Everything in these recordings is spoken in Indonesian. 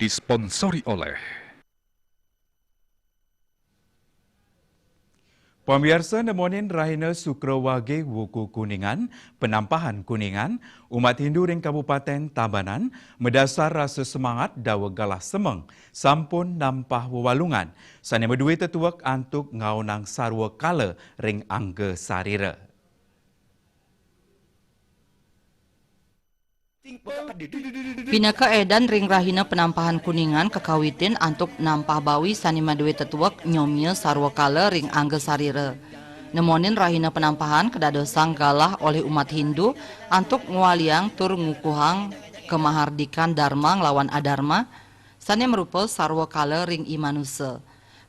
disponsori oleh Pemirsa nemonin Rahina Sukrawage Wuku Kuningan, Penampahan Kuningan, umat Hindu ring Kabupaten Tabanan, mendasar rasa semangat dawa galah semeng, sampun nampah wewalungan, sani medui tetuak antuk ngaunang sarwa kala ring angge sarira. Pinaka edan ring Rahina Penampahan Kuningan kekawitin antuk nampah bawi sani madue tetuak nyomil sarwa kala ring angge sarira. Nemonin Rahina Penampahan kedadosang galah oleh umat Hindu antuk ngualiang tur ngukuhang kemahardikan Dharma nglawan Adharma sani merupa sarwa kala ring imanusa.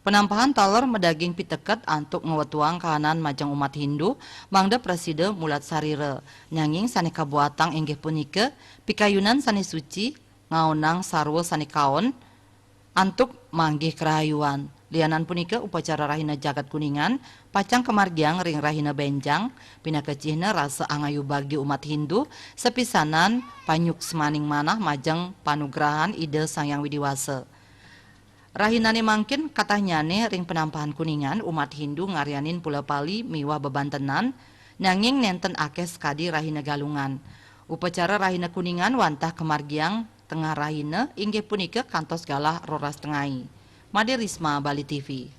Penampahan talor medaging piteket antuk ngewetuang kahanan majang umat Hindu mangda preside mulat sarira nyanging sani kabuatang inggih punika pikayunan sani suci ngaonang sarwa sani kaon antuk manggih kerahayuan. Lianan punika upacara Rahina Jagat Kuningan pacang kemargiang ring Rahina Benjang pinakecihna rasa angayu bagi umat Hindu sepisanan panyuk semaning manah majang panugrahan ide Sang Yang Widiwasa. Rahinane mangkin katanyane ring Penampahan Kuningan umat Hindu ngarianin pula pali miwah bebantenan nanging nenten akeh skadi Rahina Galungan. Upacara Rahina Kuningan wantah kemargiang tengah Rahina inggih punika kantos galah roras tengai. Made Risma, Bali TV.